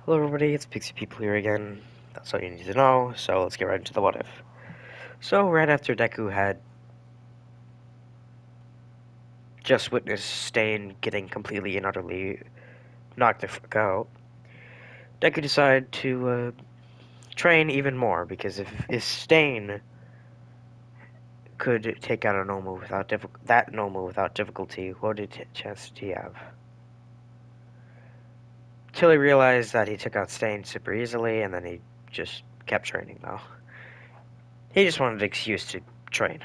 Hello everybody, it's Pixie People here again. That's all you need to know, so let's get right into the what if. So, right after Deku had just witnessed Stain getting completely and utterly knocked the fuck out, Deku decided to train even more, because if Stain could take out a Nomu without difficulty, what chance did he have? Till he realized that he took out Stain super easily, and then he just kept training though. He just wanted an excuse to train.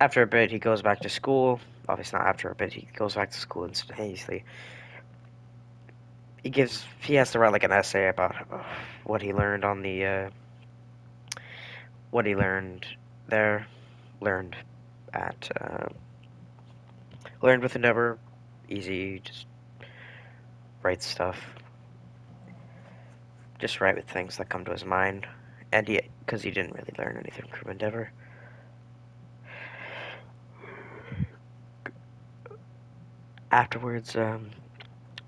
After a bit, he goes back to school. Obviously, not after a bit, he goes back to school instantaneously. He has to write like an essay about what he learned on the, what he learned there, learned at, learned with Endeavor. Easy, just write stuff. Just write with things that come to his mind. And because he didn't really learn anything from Endeavor. Afterwards,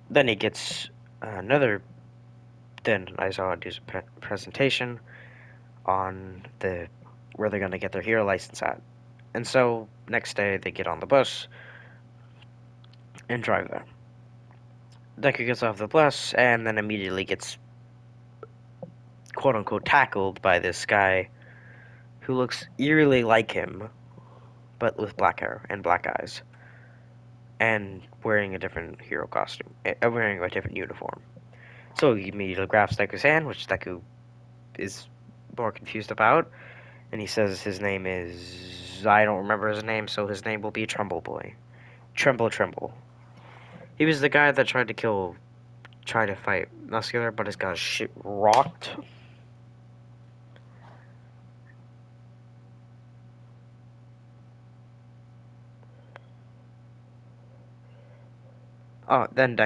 then he gets another, then Aizawa does a presentation on where they're gonna get their hero license at. And so next day they get on the bus and drive there. Deku gets off the bus and then immediately gets quote unquote tackled by this guy who looks eerily like him, but with black hair and black eyes, and wearing a different hero costume, wearing a different uniform. So he immediately grabs Deku's hand, which Deku is more confused about, and he says his name is, I don't remember his name, so his name will be Tremble Boy. Tremble Tremble. He was the guy that tried to fight Muscular, but has got his shit rocked. Oh, then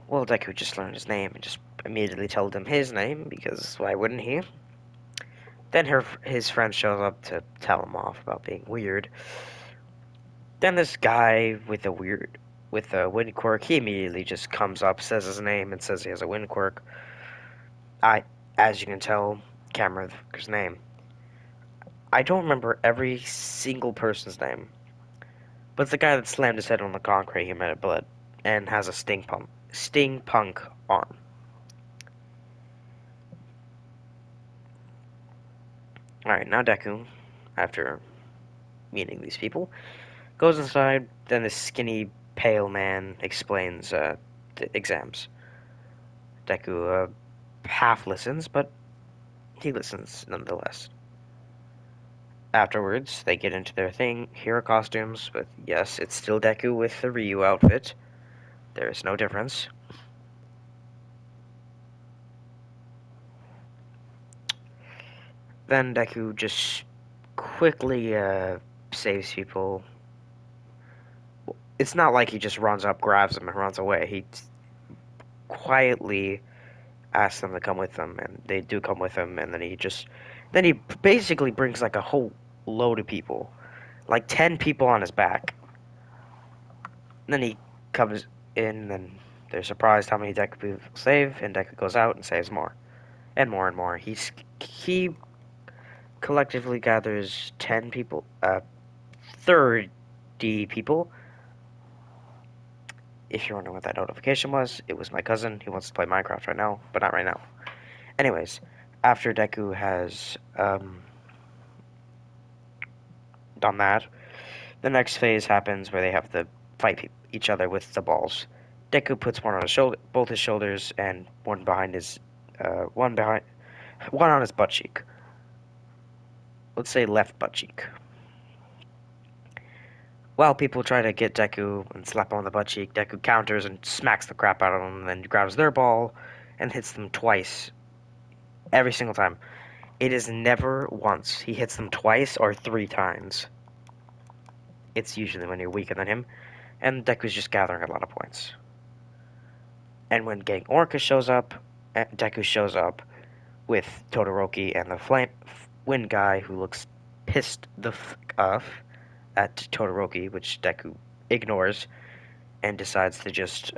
well, Deku just learned his name and just immediately told him his name, because why wouldn't he? Then his friend shows up to tell him off about being weird. Then this guy with a wind quirk, he immediately just comes up, says his name, and says he has a wind quirk. As you can tell, Camera's name. I don't remember every single person's name, but it's the guy that slammed his head on the concrete he met at Blood, and has a sting punk arm. Alright, now Deku, after meeting these people, goes inside, then this skinny, pale man explains the exams. Deku half listens, but he listens nonetheless. Afterwards, they get into their hero costumes, but yes, it's still Deku with the Ryu outfit. There is no difference. Then Deku just quickly saves people. It's not like he just runs up, grabs them, and runs away. He quietly asks them to come with him, and they do come with him, and then he basically brings like a whole load of people, like 10 people on his back. And then he comes in, and they're surprised how many Deku people save, and Deku goes out and saves more, and more and more. He collectively gathers 10 people, 30 people. If you're wondering what that notification was, it was my cousin. He wants to play Minecraft right now, but not right now. Anyways, after Deku has done that, the next phase happens where they have to fight each other with the balls. Deku puts one on his shoulder, both his shoulders, and one behind his, one on his butt cheek. Let's say left butt cheek. While people try to get Deku and slap him on the butt cheek, Deku counters and smacks the crap out of them, and then grabs their ball and hits them twice. Every single time. It is never once. He hits them twice or 3 times. It's usually when you're weaker than him, and Deku's just gathering a lot of points. And when Gang Orca shows up, Deku shows up with Todoroki and the Flame Wind guy who looks pissed the fuck off at Todoroki, which Deku ignores and decides to just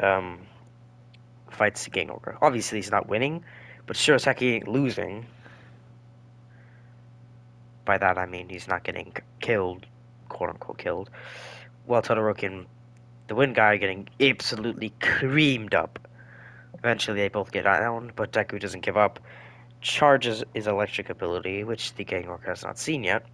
fights Gang Orca. Obviously, he's not winning, but Shirosaki ain't losing. By that I mean he's not getting killed, quote unquote killed. While Todoroki and the Wind guy are getting absolutely creamed up. Eventually, they both get down, but Deku doesn't give up. Charges his electric ability, which the Gang Orca has not seen yet.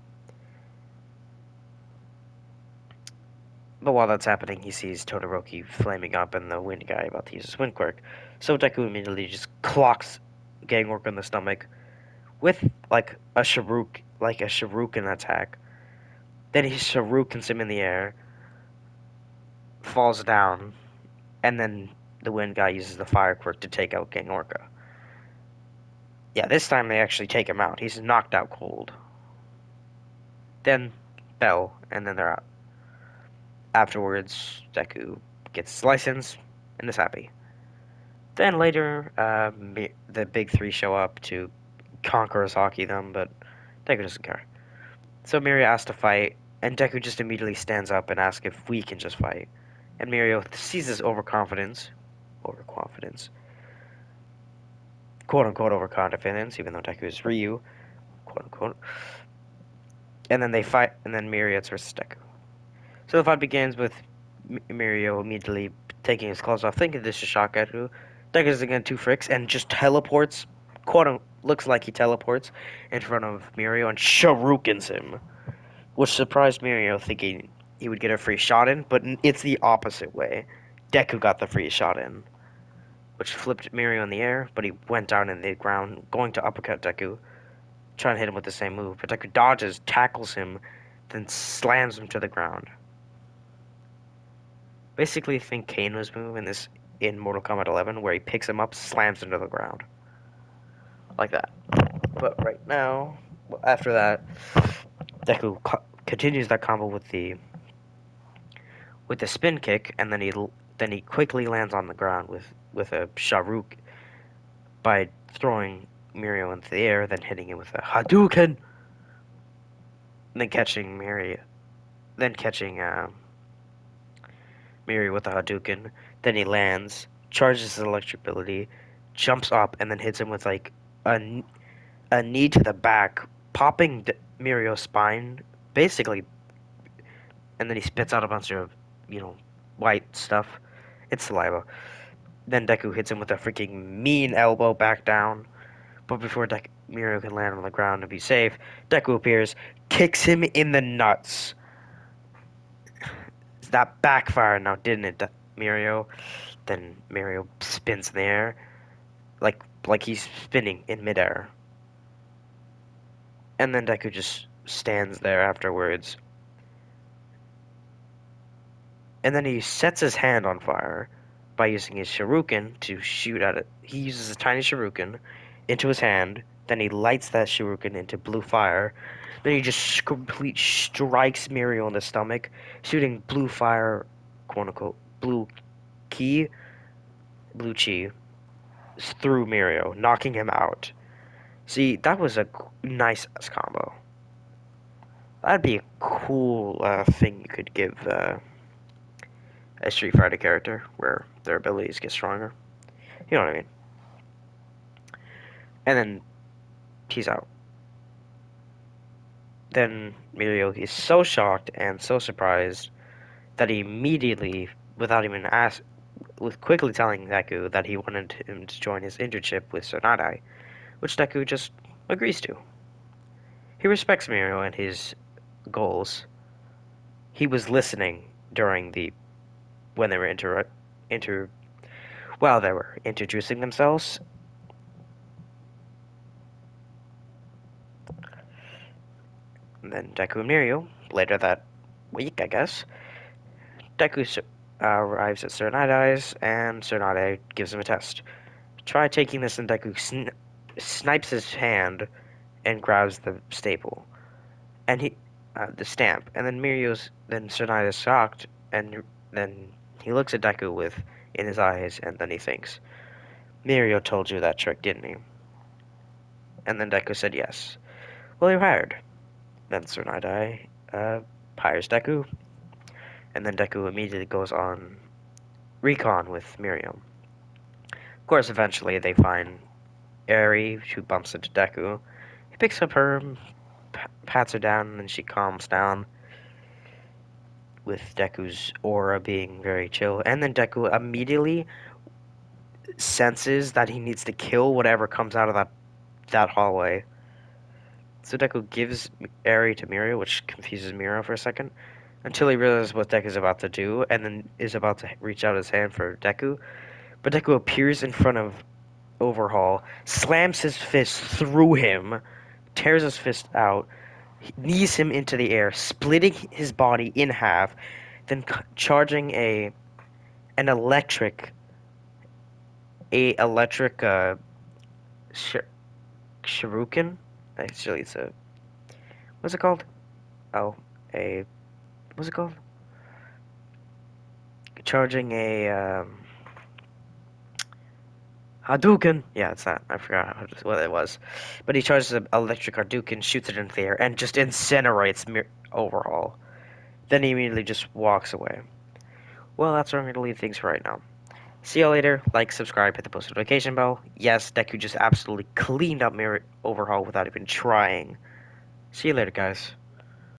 But while that's happening, he sees Todoroki flaming up and the Wind guy about to use his Wind Quirk. So Deku immediately just clocks Gang Orca in the stomach with like a Shuriken attack. Then he Shurikens him in the air, falls down, and then the Wind guy uses the Fire Quirk to take out Gang Orca. Yeah, this time they actually take him out. He's knocked out cold. Then Bell, and then they're out. Afterwards, Deku gets his license and is happy. Then later, the big three show up to conquer Saki them, but Deku doesn't care. So Mirio asks to fight, and Deku just immediately stands up and asks if we can just fight. And Mirio sees his overconfidence, quote unquote overconfidence, even though Deku is Ryu, quote unquote. And then they fight, and then Mirio versus Deku. So the fight begins with Mirio immediately taking his clothes off, thinking this is shock Deku. Deku doesn't get two fricks and just teleports, looks like he teleports in front of Mirio and shurikens him, which surprised Mirio, thinking he would get a free shot in, but it's the opposite way. Deku got the free shot in, which flipped Mirio in the air, but he went down in the ground, going to uppercut Deku, trying to hit him with the same move. But Deku dodges, tackles him, then slams him to the ground. Basically, think Kano's move in Mortal Kombat 11, where he picks him up, slams him to the ground, like that. But right now, after that, Deku continues that combo with the spin kick, and then he quickly lands on the ground with a Sharuk by throwing Mirio into the air, then hitting him with a Hadouken, then catching Mirio with a Hadouken. Then he lands, charges his electric ability, jumps up, and then hits him with like a, a knee to the back, popping Mirio's spine, basically, and then he spits out a bunch of, white stuff. It's saliva. Then Deku hits him with a freaking mean elbow back down. But before Mirio can land on the ground and be safe, Deku appears, kicks him in the nuts. That backfired now, didn't it, Mirio? Then Mirio spins in the air, like he's spinning in midair. And then Deku just stands there afterwards. And then he sets his hand on fire by using his shuriken to shoot at it. He uses a tiny shuriken into his hand, then he lights that shuriken into blue fire. Then he just complete strikes Mirio in the stomach, shooting blue fire, quote unquote, ki, blue chi, through Mirio, knocking him out. See, that was a nice combo. That'd be a cool thing you could give a Street Fighter character, where their abilities get stronger. You know what I mean? And then he's out. Then Mirio is so shocked and so surprised that he immediately, without even with quickly telling Deku that he wanted him to join his internship with Sonadai, which Deku just agrees to. He respects Mirio and his goals. He was listening during when they were while they were introducing themselves. And then Deku and Mirio, later that week, I guess, Deku arrives at Tsunadai's, and Tsunadai gives him a test. Try taking this, and Deku snipes his hand and grabs the staple, and the stamp. And then Tsunadai's shocked, and then he looks at Deku with in his eyes, and then he thinks, Mirio told you that trick, didn't he? And then Deku said yes. Well, you're hired. Then Sir Night-Eye hires Deku, and then Deku immediately goes on recon with Miriam. Of course, eventually they find Eri, who bumps into Deku. He picks up her, pats her down, and she calms down, with Deku's aura being very chill. And then Deku immediately senses that he needs to kill whatever comes out of that hallway. So Deku gives Eri to Mirio, which confuses Mirio for a second, until he realizes what Deku's about to do, and then is about to reach out his hand for Deku. But Deku appears in front of Overhaul, slams his fist through him, tears his fist out, knees him into the air, splitting his body in half, then charging an electric sh- shuriken. Actually, it's a what's it called? Oh, a what's it called? Charging a Hadouken. Yeah, it's that. I forgot what it was, but he charges an electric Hadouken, shoots it into the air, and just incinerates Overhaul. Then he immediately just walks away. Well, that's where I'm going to leave things for right now. See y'all later. Like, subscribe, hit the post notification bell. Yes, Deku just absolutely cleaned up Mirror Overhaul without even trying. See you later, guys.